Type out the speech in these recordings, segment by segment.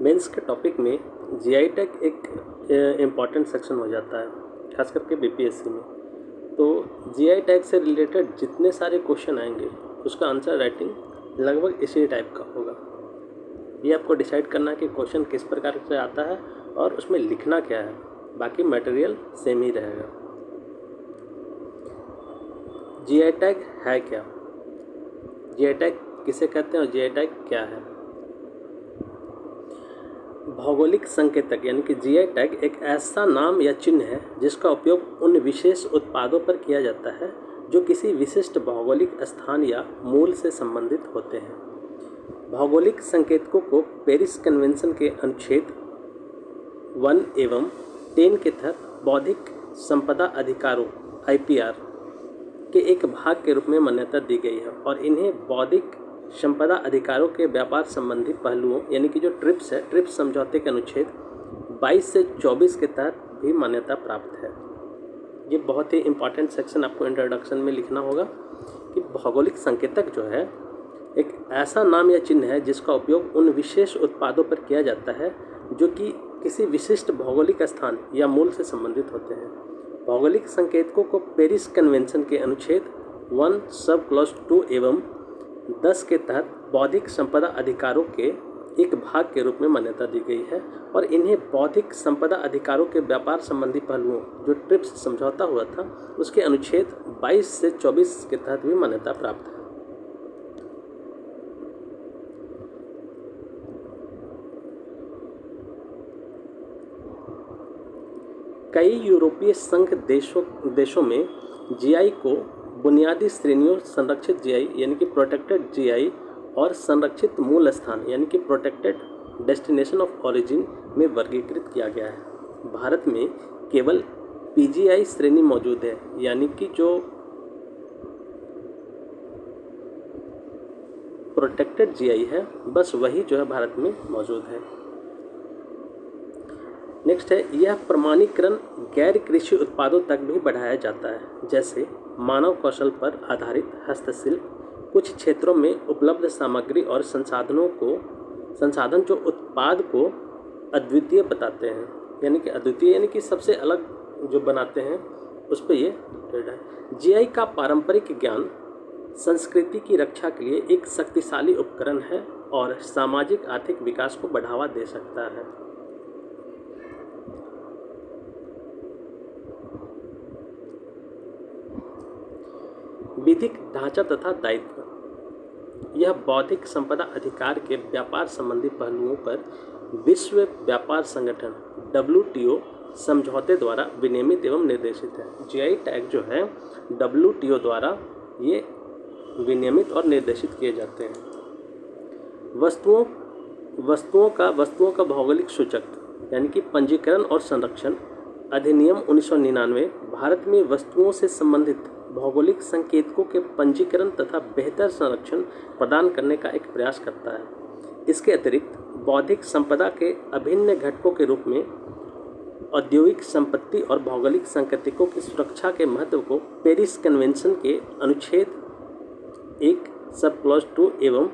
Mains के topic में GI tag एक इम्पॉर्टेंट सेक्शन हो जाता है, खास करके बीपीएससी में। तो जीआई टैग से रिलेटेड जितने सारे क्वेश्चन आएंगे उसका आंसर राइटिंग लगभग इसी टाइप का होगा। ये आपको डिसाइड करना है कि क्वेश्चन किस प्रकार से आता है और उसमें लिखना क्या है, बाकी मटेरियल सेम ही रहेगा। जीआई टैग है क्या, जीआई टैग किसे कहते हैं और जीआई टैग क्या है? भौगोलिक संकेतक यानी कि जीआई टैग एक ऐसा नाम या चिन्ह है जिसका उपयोग उन विशेष उत्पादों पर किया जाता है जो किसी विशिष्ट भौगोलिक स्थान या मूल से संबंधित होते हैं। भौगोलिक संकेतकों को पेरिस कन्वेंशन के अनुच्छेद 1 एवं 10 के तहत बौद्धिक संपदा अधिकारों (IPR) के एक भाग के रूप में मान्यता दी गई है और इन्हें बौद्धिक संपदा अधिकारों के व्यापार संबंधी पहलुओं यानी कि जो ट्रिप्स है, ट्रिप्स समझौते के अनुच्छेद 22 से 24 के तहत भी मान्यता प्राप्त है। ये बहुत ही इम्पॉर्टेंट सेक्शन आपको इंट्रोडक्शन में लिखना होगा कि भौगोलिक संकेतक जो है एक ऐसा नाम या चिन्ह है जिसका उपयोग उन विशेष उत्पादों पर किया जाता है जो कि किसी विशिष्ट भौगोलिक स्थान या मूल से संबंधित होते हैं। भौगोलिक संकेतकों को पेरिस कन्वेंशन के अनुच्छेद 1 सब क्लॉज 2 एवं 10 के तहत बौद्धिक संपदा अधिकारों के एक भाग के रूप में मान्यता दी गई है और इन्हें बौद्धिक संपदा अधिकारों के व्यापार संबंधी पहलुओं जो ट्रिप्स समझौता हुआ था उसके अनुच्छेद 22 से 24 के तहत भी मान्यता प्राप्त है। कई यूरोपीय संघ देशों में जीआई को बुनियादी श्रेणियों संरक्षित जीआई यानी कि प्रोटेक्टेड जीआई और संरक्षित मूल स्थान यानी कि प्रोटेक्टेड डेस्टिनेशन ऑफ ओरिजिन में वर्गीकृत किया गया है। भारत में केवल पीजीआई श्रेणी मौजूद है यानी कि जो प्रोटेक्टेड जीआई है बस वही जो है भारत में मौजूद है। नेक्स्ट है, यह प्रमाणीकरण गैर कृषि उत्पादों तक भी बढ़ाया जाता है, जैसे मानव कौशल पर आधारित हस्तशिल्प, कुछ क्षेत्रों में उपलब्ध सामग्री और संसाधन जो उत्पाद को अद्वितीय बताते हैं, यानी कि अद्वितीय यानी कि सबसे अलग जो बनाते हैं उस पर ये ट्रेड है। जीआई का पारंपरिक ज्ञान संस्कृति की रक्षा के लिए एक शक्तिशाली उपकरण है और सामाजिक आर्थिक विकास को बढ़ावा दे सकता है। विधिक ढांचा तथा दायित्व, यह बौद्धिक संपदा अधिकार के व्यापार संबंधी पहलुओं पर विश्व व्यापार संगठन WTO समझौते द्वारा विनियमित एवं निर्देशित है। जीआई टैग जो है WTO द्वारा ये विनियमित और निर्देशित किए जाते हैं। वस्तुओं का भौगोलिक सूचक यानी कि पंजीकरण और संरक्षण अधिनियम 1999 भारत में वस्तुओं से संबंधित भौगोलिक संकेतकों के पंजीकरण तथा बेहतर संरक्षण प्रदान करने का एक प्रयास करता है। इसके अतिरिक्त बौद्धिक संपदा के अभिन्न घटकों के रूप में औद्योगिक संपत्ति और भौगोलिक संकेतकों की सुरक्षा के महत्व को पेरिस कन्वेंशन के अनुच्छेद 1 सब क्लॉज 2 एवं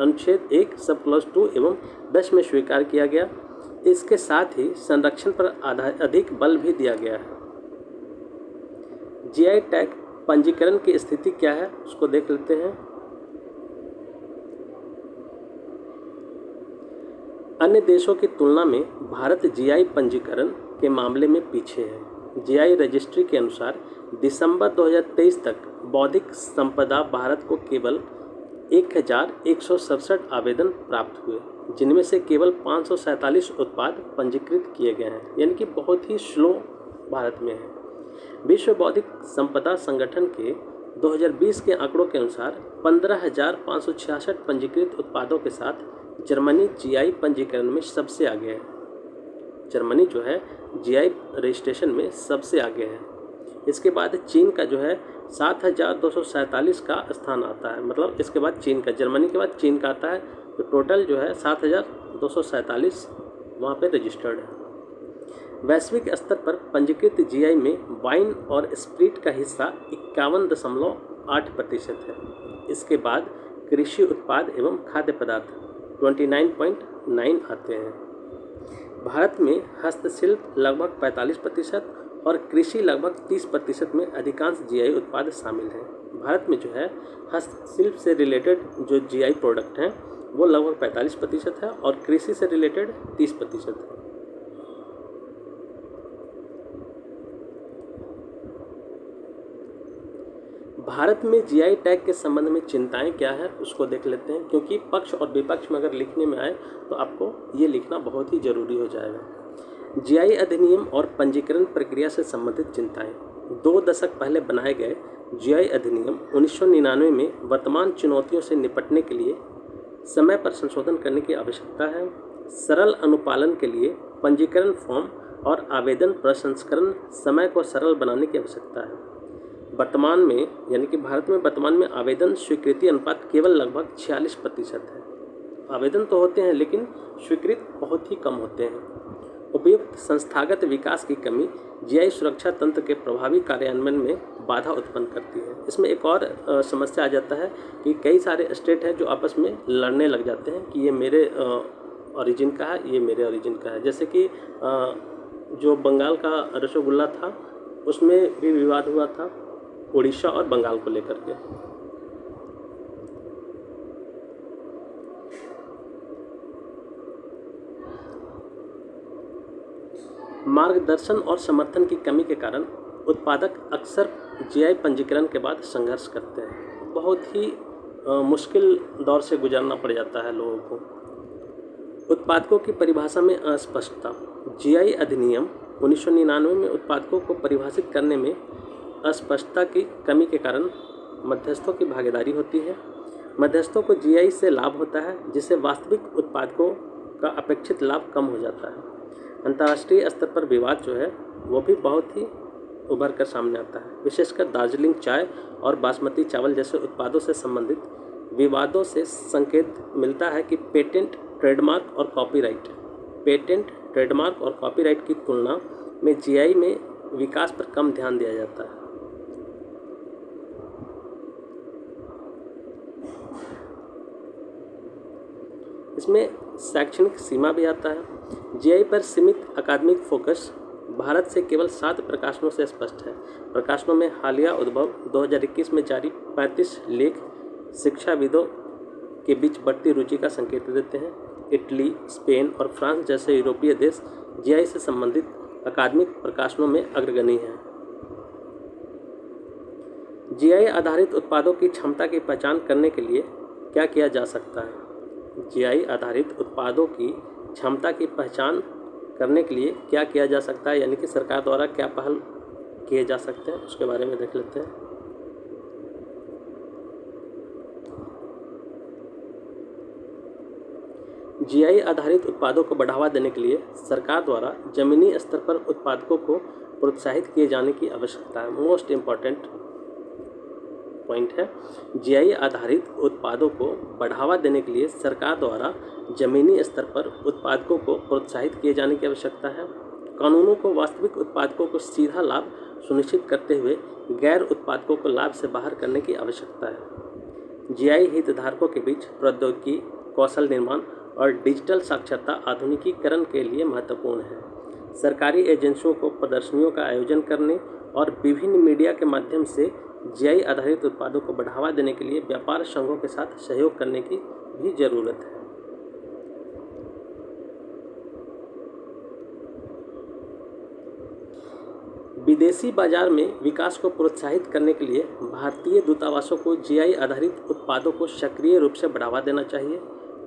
अनुच्छेद 1 सब क्लॉज 2 एवं 10 में स्वीकार किया गया। इसके साथ ही संरक्षण पर अधिक बल भी दिया गया है। जीआई टैग पंजीकरण की स्थिति क्या है उसको देख लेते हैं। अन्य देशों की तुलना में भारत जीआई पंजीकरण के मामले में पीछे है। जीआई रजिस्ट्री के अनुसार दिसंबर 2023 तक बौद्धिक संपदा भारत को केवल 1167 आवेदन प्राप्त हुए, जिनमें से केवल 547 उत्पाद पंजीकृत किए गए हैं, यानी कि बहुत ही स्लो भारत में है। विश्व बौद्धिक संपदा संगठन के 2020 के आंकड़ों के अनुसार 15,566 पंजीकृत उत्पादों के साथ जर्मनी जीआई पंजीकरण में सबसे आगे है। जर्मनी जो है जीआई रजिस्ट्रेशन में सबसे आगे है। इसके बाद चीन का जो है 7,247 का स्थान आता है, मतलब इसके बाद चीन का, जर्मनी के बाद चीन का आता है, तो टोटल जो है 7,247 वहाँ पे रजिस्टर्ड है। वैश्विक स्तर पर पंजीकृत जीआई में वाइन और स्प्रिट का हिस्सा 51.8% है। इसके बाद कृषि उत्पाद एवं खाद्य पदार्थ 29.9 आते हैं। भारत में हस्तशिल्प लगभग 45% और कृषि लगभग 30% में अधिकांश जीआई उत्पाद शामिल हैं। भारत में जो है हस्तशिल्प से रिलेटेड जो जीआई प्रोडक्ट हैं वो लगभग 45% है और कृषि से रिलेटेड 30% है। भारत में जीआई टैग के संबंध में चिंताएं क्या है उसको देख लेते हैं, क्योंकि पक्ष और विपक्ष में अगर लिखने में आए तो आपको ये लिखना बहुत ही ज़रूरी हो जाएगा। जीआई अधिनियम और पंजीकरण प्रक्रिया से संबंधित चिंताएं। 2 दशक पहले बनाए गए जीआई अधिनियम 1999 में वर्तमान चुनौतियों से निपटने के लिए समय पर संशोधन करने की आवश्यकता है। सरल अनुपालन के लिए पंजीकरण फॉर्म और आवेदन प्रसंस्करण समय को सरल बनाने की आवश्यकता है। वर्तमान में यानी कि भारत में वर्तमान में आवेदन स्वीकृति अनुपात केवल लगभग 46% है। आवेदन तो होते हैं लेकिन स्वीकृत बहुत ही कम होते हैं। उपयुक्त संस्थागत विकास की कमी जीआई सुरक्षा तंत्र के प्रभावी कार्यान्वयन में बाधा उत्पन्न करती है। इसमें एक और समस्या आ जाता है कि कई सारे स्टेट हैं जो आपस में लड़ने लग जाते हैं कि ये मेरे ओरिजिन का है, ये मेरे ओरिजिन का है। जैसे कि जो बंगाल का रसगुल्ला था उसमें भी विवाद हुआ था उड़ीसा और बंगाल को लेकर के। मार्गदर्शन और समर्थन की कमी के कारण उत्पादक अक्सर जीआई पंजीकरण के बाद संघर्ष करते हैं। बहुत ही मुश्किल दौर से गुजरना पड़ जाता है लोगों को। उत्पादकों की परिभाषा में अस्पष्टता। जीआई अधिनियम 1999 में उत्पादकों को परिभाषित करने में अस्पष्टता की कमी के कारण मध्यस्थों की भागीदारी होती है। मध्यस्थों को जीआई से लाभ होता है जिससे वास्तविक उत्पादकों का अपेक्षित लाभ कम हो जाता है। अंतर्राष्ट्रीय स्तर पर विवाद जो है वो भी बहुत ही उभर कर सामने आता है। विशेषकर दार्जिलिंग चाय और बासमती चावल जैसे उत्पादों से संबंधित विवादों से संकेत मिलता है कि पेटेंट, ट्रेडमार्क और कॉपीराइट की तुलना में जीआई में विकास पर कम ध्यान दिया जाता है। इसमें शैक्षणिक सीमा भी आता है। जीआई पर सीमित अकादमिक फोकस भारत से केवल 7 प्रकाशनों से स्पष्ट है। प्रकाशनों में हालिया उद्भव 2021 में जारी 35 लेख शिक्षाविदों के बीच बढ़ती रुचि का संकेत देते हैं। इटली, स्पेन और फ्रांस जैसे यूरोपीय देश जीआई से संबंधित अकादमिक प्रकाशनों में अग्रगणी हैं। जीआई आधारित उत्पादों की क्षमता की पहचान करने के लिए क्या किया जा सकता है? जीआई आधारित उत्पादों की क्षमता की पहचान करने के लिए क्या किया जा सकता है, यानी कि सरकार द्वारा क्या पहल किए जा सकते हैं उसके बारे में देख लेते हैं। जीआई आधारित उत्पादों को बढ़ावा देने के लिए सरकार द्वारा जमीनी स्तर पर उत्पादकों को प्रोत्साहित किए जाने की आवश्यकता है। मोस्ट इम्पॉर्टेंट पॉइंट है। जीआई आधारित उत्पादों को बढ़ावा देने के लिए सरकार द्वारा जमीनी स्तर पर उत्पादकों को प्रोत्साहित किए जाने की आवश्यकता है। कानूनों को वास्तविक उत्पादकों को सीधा लाभ सुनिश्चित करते हुए गैर उत्पादकों को लाभ से बाहर करने की आवश्यकता है। जीआई हितधारकों के बीच प्रौद्योगिकी, कौशल निर्माण और डिजिटल साक्षरता आधुनिकीकरण के लिए महत्वपूर्ण है। सरकारी एजेंसियों को प्रदर्शनियों का आयोजन करने और विभिन्न मीडिया के माध्यम से जीआई आधारित उत्पादों को बढ़ावा देने के लिए व्यापार संघों के साथ सहयोग करने की भी जरूरत है। विदेशी बाजार में विकास को प्रोत्साहित करने के लिए भारतीय दूतावासों को जीआई आधारित उत्पादों को सक्रिय रूप से बढ़ावा देना चाहिए।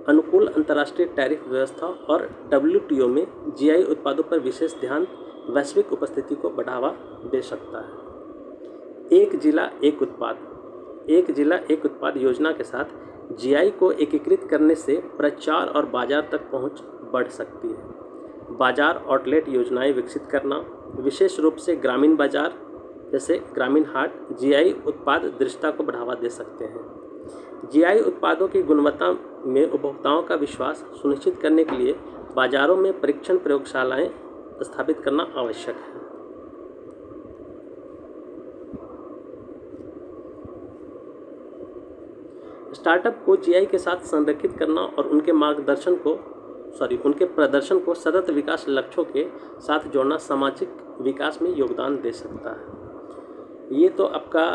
अनुकूल अंतर्राष्ट्रीय टैरिफ व्यवस्था और WTO में जीआई उत्पादों पर विशेष ध्यान वैश्विक उपस्थिति को बढ़ावा दे सकता है। एक जिला एक उत्पाद योजना के साथ जीआई को एकीकृत करने से प्रचार और बाजार तक पहुंच बढ़ सकती है। बाजार आउटलेट योजनाएं विकसित करना, विशेष रूप से ग्रामीण बाजार जैसे ग्रामीण हाट, जीआई उत्पाद दृश्यता को बढ़ावा दे सकते हैं। जीआई उत्पादों की गुणवत्ता में उपभोक्ताओं का विश्वास सुनिश्चित करने के लिए बाजारों में परीक्षण प्रयोगशालाएं स्थापित करना आवश्यक है। स्टार्टअप को जीआई के साथ संरेखित करना और उनके प्रदर्शन को सतत विकास लक्ष्यों के साथ जोड़ना सामाजिक विकास में योगदान दे सकता है। ये तो आपका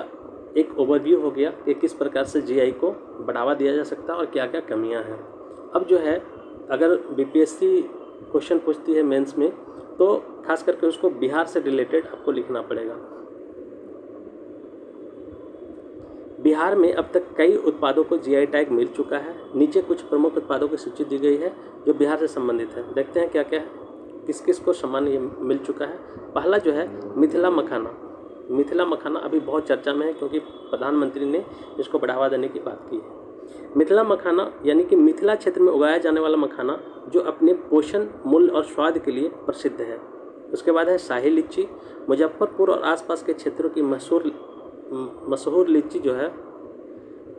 एक ओवरव्यू हो गया कि किस प्रकार से जीआई को बढ़ावा दिया जा सकता है और क्या क्या कमियां हैं। अब जो है, अगर बीपीएससी क्वेश्चन पूछती है मेंस में, तो खास करके उसको बिहार से रिलेटेड आपको लिखना पड़ेगा। बिहार में अब तक कई उत्पादों को जीआई टैग मिल चुका है। नीचे कुछ प्रमुख उत्पादों की सूची दी गई है जो बिहार से संबंधित है। देखते हैं क्या क्या है, किस किस को सम्मान ये मिल चुका है। पहला जो है मिथिला मखाना। मिथिला मखाना अभी बहुत चर्चा में है क्योंकि प्रधानमंत्री ने इसको बढ़ावा देने की बात की है। मिथिला मखाना यानी कि मिथिला क्षेत्र में उगाया जाने वाला मखाना जो अपने पोषण, मूल्य और स्वाद के लिए प्रसिद्ध है। उसके बाद है शाही लीची। मुजफ्फरपुर और आसपास के क्षेत्रों की मशहूर लीची जो है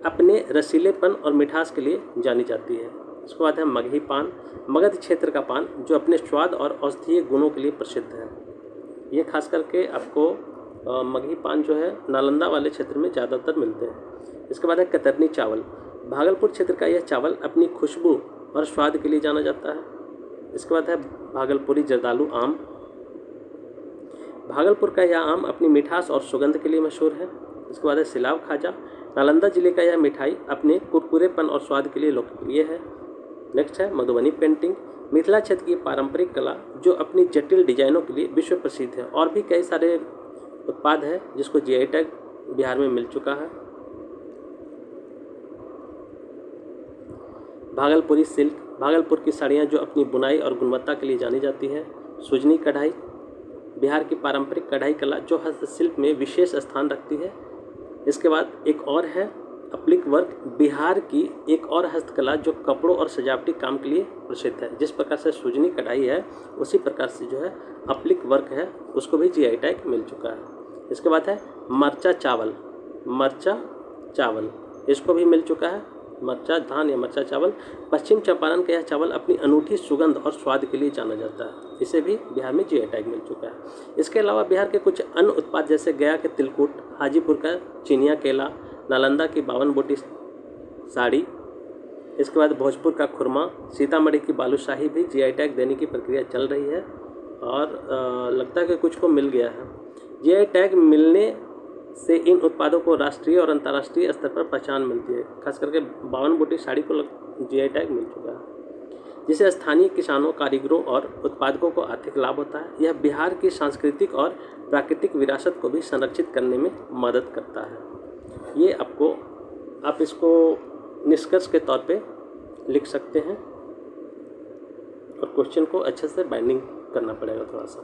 अपने रसीलेपन और मिठास के लिए जानी जाती है। उसके बाद है मगही पान। मगध क्षेत्र का पान जो अपने स्वाद और औषधीय गुणों के लिए प्रसिद्ध है। ये खास करके आपको मगही पान जो है नालंदा वाले क्षेत्र में ज़्यादातर मिलते हैं। इसके बाद है कतरनी चावल। भागलपुर क्षेत्र का यह चावल अपनी खुशबू और स्वाद के लिए जाना जाता है। इसके बाद है भागलपुरी जर्दालू आम। भागलपुर का यह आम अपनी मिठास और सुगंध के लिए मशहूर है। इसके बाद है सिलाव खाजा। नालंदा जिले का यह मिठाई अपने कुरकुरेपन और स्वाद के लिए लोकप्रिय है। नेक्स्ट है मधुबनी पेंटिंग। मिथिला क्षेत्र की पारंपरिक कला जो अपनी जटिल डिजाइनों के लिए विश्व प्रसिद्ध है। और भी कई सारे उत्पाद है जिसको जीआई टैग बिहार में मिल चुका है। भागलपुरी सिल्क। भागलपुर की साड़ियाँ जो अपनी बुनाई और गुणवत्ता के लिए जानी जाती है। सुजनी कढ़ाई। बिहार की पारंपरिक कढ़ाई कला जो हस्तशिल्प में विशेष स्थान रखती है। इसके बाद एक और है अप्लिक वर्क। बिहार की एक और हस्तकला जो कपड़ों और सजावटी काम के लिए प्रसिद्ध है। जिस प्रकार से सुजनी कढ़ाई है उसी प्रकार से जो है अप्लिक वर्क है, उसको भी जीआई टैग मिल चुका है। इसके बाद है मरचा चावल। मरचा चावल इसको भी मिल चुका है। मरचा धान या मरचा चावल। पश्चिम चंपारण का यह चावल अपनी अनूठी सुगंध और स्वाद के लिए जाना जाता है। इसे भी बिहार में जीआई टैग मिल चुका है। इसके अलावा बिहार के कुछ अन्य उत्पाद जैसे गया के तिलकुट, हाजीपुर का चिनिया केला, नालंदा की 52 बोटी साड़ी, इसके बाद भोजपुर का खुरमा, सीतामढ़ी की बालूशाही भी जीआई टैग देने की प्रक्रिया चल रही है और लगता है कि कुछ को मिल गया है। जीआई टैग मिलने से इन उत्पादों को राष्ट्रीय और अंतर्राष्ट्रीय स्तर पर पहचान मिलती है। खास करके 52 बोटी साड़ी को जीआई टैग मिल चुका है, जिससे स्थानीय किसानों, कारीगरों और उत्पादकों को आर्थिक लाभ होता है। यह बिहार की सांस्कृतिक और प्राकृतिक विरासत को भी संरक्षित करने में मदद करता है। ये आप इसको निष्कर्ष के तौर पे लिख सकते हैं और क्वेश्चन को अच्छे से बाइंडिंग करना पड़ेगा थोड़ा सा।